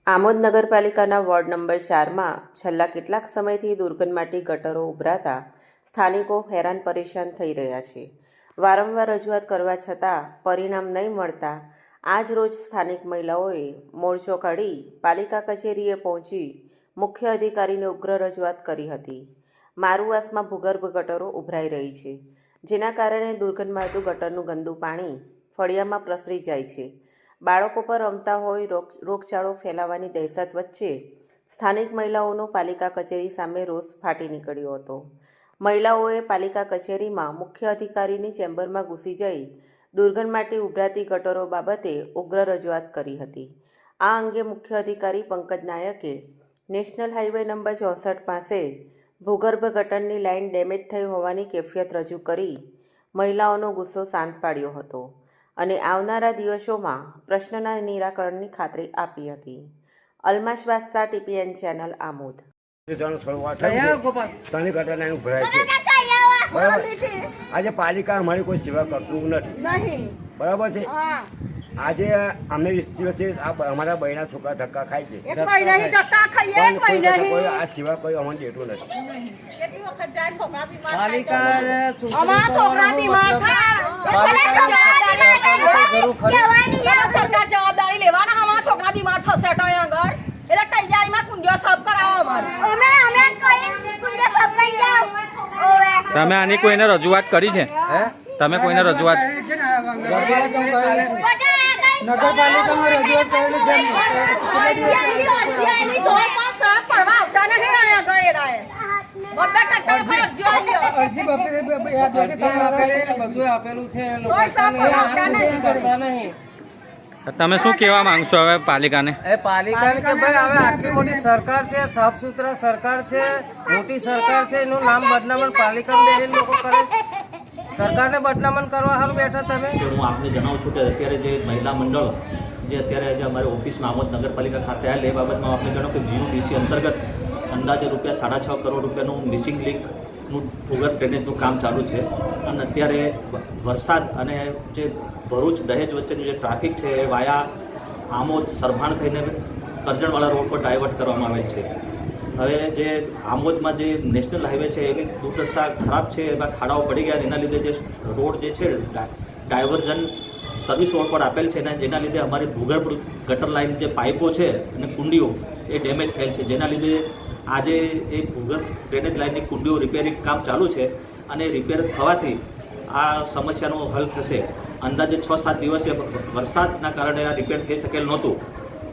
આમોદ નગરપાલિકાના ward number 4માં છેલ્લા કેટલાક સમયથી દુર્ગંધમાટી ગટરો ઉભરાતા સ્થાનિકો હેરાન પરેશાન થઈ રહ્યા છે. વારંવાર રજૂઆત કરવા છતાં પરિણામ નહીં મળતા આજ રોજ સ્થાનિક મહિલાઓએ મોરચો કાઢી પાલિકા કચેરીએ પહોંચી મુખ્ય અધિકારીને ઉગ્ર રજૂઆત કરી હતી. મારુવાસમાં ભૂગર્ભ ગટરો ઉભરાઈ રહી છે, જેના કારણે દુર્ગંધ ગટરનું ગંદુ પાણી ફળિયામાં પ્રસરી જાય છે. બાળકો પર રમતા હોય રોગચાળો ફેલાવાની દહેશત વચ્ચે સ્થાનિક મહિલાઓનો પાલિકા કચેરી સામે રોષ ફાટી નીકળ્યો હતો. મહિલાઓએ પાલિકા કચેરીમાં મુખ્ય અધિકારીની ચેમ્બરમાં ઘૂસી જઈ દુર્ગંધમાટી ઉભરાતી ગટરો બાબતે ઉગ્ર રજૂઆત કરી હતી. આ અંગે મુખ્ય અધિકારી પંકજ નાયકે નેશનલ હાઈવે નંબર 64 પાસે ભૂગર્ભ ગટરની લાઇન ડેમેજ થઈ હોવાની કેફિયત રજૂ કરી મહિલાઓનો ગુસ્સો શાંત પાડ્યો હતો અને આવનારા દિવસોમાં પ્રશ્નના નિરાકરણની ખાતરી આપી હતી. અલ્માશ બાદશાહ, TPN ચેનલ, આમોદ. આજે પાલિકા અમારી કોઈ સેવા કરતું નથી, બરાબર છે. આજે અમે 20 દિવસથી અમારા બહેના છોકરા ધક્કા ખાય છે, આ સિવાય કોઈ અમને દેતું નથી. જવાબદારી લેવાના અમારા છોકરા બીમાર થશે એટલે તૈયારીમાં કુંડિયો સબ કરાવો તમે આની કોઈને રજૂઆત કરી છે? તમે કોઈને રજૂઆત નગરપાલિકામાં રજૂઆત તમે શું કહેવા માંગશો હવે પાલિકાને? પાલિકાને કે ભાઈ હવે આટલી મોટી સરકાર છે, સાફ સુથરા સરકાર છે, મોટી સરકાર છે, એનું નામ બદનામણ પાલિકામાં બેસીને લોકો કરે. સરકારને બદનામણ કરવા હાલ બેઠા તમે. હું આપને જણાવું છું કે અત્યારે જે મહિલા મંડળ જે અત્યારે જે અમારી ઓફિસમાં આમોદ નગરપાલિકા ખાતે આવેલ એ બાબતમાં આપને જણાવું કે GUDC અંતર્ગત અંદાજે ₹6.5 કરોડ રૂપિયાનું મિસિંગ લિંકનું ભૂગર્ભ ડ્રેનેજનું કામ ચાલુ છે. અને અત્યારે વરસાદ અને જે ભરૂચ દહેજ વચ્ચેનું જે ટ્રાફિક છે એ વાયા આમોદ સરભાણ થઈને કરજણવાળા રોડ પર ડાયવર્ટ કરવામાં આવેલ છે. હવે જે આમોદમાં જે નેશનલ હાઈવે છે એની દુર્દશા ખરાબ છે, એમાં ખાડાઓ પડી ગયા. એના લીધે જે રોડ જે છે ડાયવર્ઝન સર્વિસ રોડ પર આપેલ છે અને જેના લીધે અમારી ભૂગર્ભ ગટર લાઇન જે પાઇપો છે અને કુંડીઓ એ ડેમેજ થયેલ છે. જેના લીધે આજે એ ભૂગર્ભ ડ્રેનેજ લાઇનની કુંડીઓ રિપેરિંગ કામ ચાલુ છે અને રિપેર થવાથી આ સમસ્યાનો હલ થશે. અંદાજે 6-7 દિવસે વરસાદના કારણે આ રિપેર થઈ શકેલ નહોતું.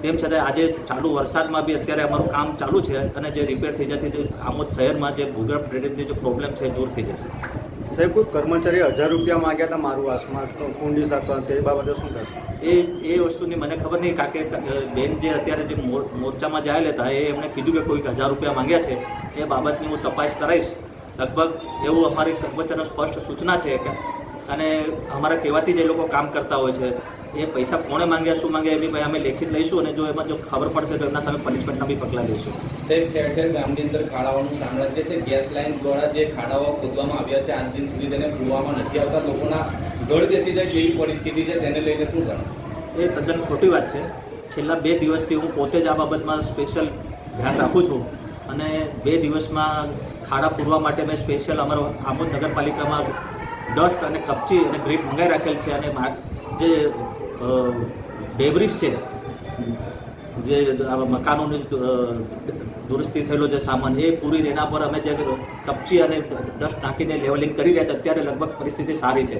તેમ છતાં આજે ચાલુ વરસાદમાં બી અત્યારે અમારું કામ ચાલુ છે અને જે રિપેર થઈ જતી આમોદ શહેરમાં જે ભૂગર્ભ ડ્રેનેજની જે પ્રોબ્લેમ છે એ દૂર થઈ જશે. સાહેબ, કોઈ કર્મચારી 1000 રૂપિયા માંગ્યા હતા મારું આસમાં કુંડી સાથે, તે બાબતે શું થશે? એ વસ્તુની મને ખબર નહીં, કારણ કે બેન જે અત્યારે જે મોરચામાં જે આવેલા હતા એ એમણે કીધું કે કોઈક 1000 રૂપિયા માંગ્યા છે. એ બાબતની હું તપાસ કરાવીશ. લગભગ એવું અમારી કર્મચારીનો સ્પષ્ટ સૂચના છે કે અને અમારા કહેવાથી જે લોકો કામ કરતા હોય છે એ પૈસા કોણે માંગ્યા, શું માંગ્યા એની ભાઈ અમે લેખિત લઈશું અને જો એમાં જો ખબર પડશે તો એમના સામે પનિશમેન્ટના બી પગલાં લઈશું. સાહેબ, ઠેર ઠેર ગામની અંદર ખાડાઓનું સામ્રાજ્ય છે. ગેસ લાઇન દ્વારા જે ખાડાઓ ખોદવામાં આવ્યા છે આજ દિન સુધી તેને પૂરવામાં નથી આવતા. લોકોના ઘર બેસી જાય જેવી પરિસ્થિતિ છે, તેને લઈને શું ગણો? એ તદ્દન ખોટી વાત છે. છેલ્લા 2 દિવસથી હું પોતે જ આ બાબતમાં સ્પેશિયલ ધ્યાન રાખું છું અને 2 દિવસમાં ખાડા પૂરવા માટે મેં સ્પેશિયલ અમારો આમોદ નગરપાલિકામાં ડસ્ટ અને કપચી અને ગ્રીપ મંગાવી રાખેલ છે અને જે ડેબ્રિસ છે, જે મકાનોની દુરસ્તી થયેલો જે સામાન એ પૂરી એના પર અમે જે કપચી અને ડસ્ટ નાખીને લેવલિંગ કરી રહ્યા છે. અત્યારે લગભગ પરિસ્થિતિ સારી છે,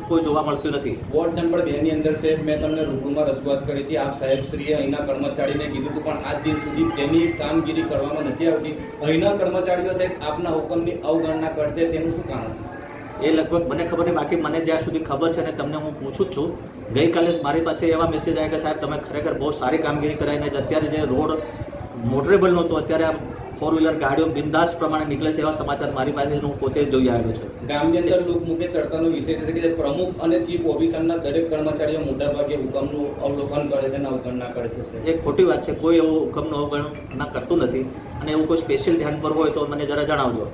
કોઈ જોવા મળતું નથી. વોર્ડ નંબર 2 ની અંદર સાહેબ મેં તમને રૂબરૂમાં રજૂઆત કરી હતી. આપ સાહેબશ્રીએ અહીંના કર્મચારીને કીધું હતું પણ આજ દિન સુધી તેની કામગીરી કરવામાં નથી આવતી. અહીંના કર્મચારીઓ સાહેબ આપના હુકમની અવગણના કરશે, તેનું શું કારણ છે? એ લગભગ મને ખબર નહીં, બાકી મને જ્યાં સુધી ખબર છે અને તમને હું પૂછું જ છું. ગઈકાલે મારી પાસે એવા મેસેજ આવ્યા કે સાહેબ તમે ખરેખર બહુ સારી કામગીરી કરાવીને અત્યારે જે રોડ મોટરેબલ નહોતો અત્યારે આ 4-વ્હીલર ગાડીઓ બિંદાસ પ્રમાણે નીકળે છે એવા સમાચાર મારી પાસે હું પોતે જોઈ આવ્યો છું. ગામની અંદર લોકમુખે ચર્ચાનો વિષય છે કે પ્રમુખ અને ચીફ ઓફિસરના દરેક કર્મચારીઓ મોટાભાગે હુકમનું અવલોકન કરે છે અને અવગણના કરે છે. એ ખોટી વાત છે. કોઈ એવું હુકમનું અવગણના કરતું નથી અને એવું કોઈ સ્પેશિયલ ધ્યાન પર હોય તો મને જરા જણાવજો.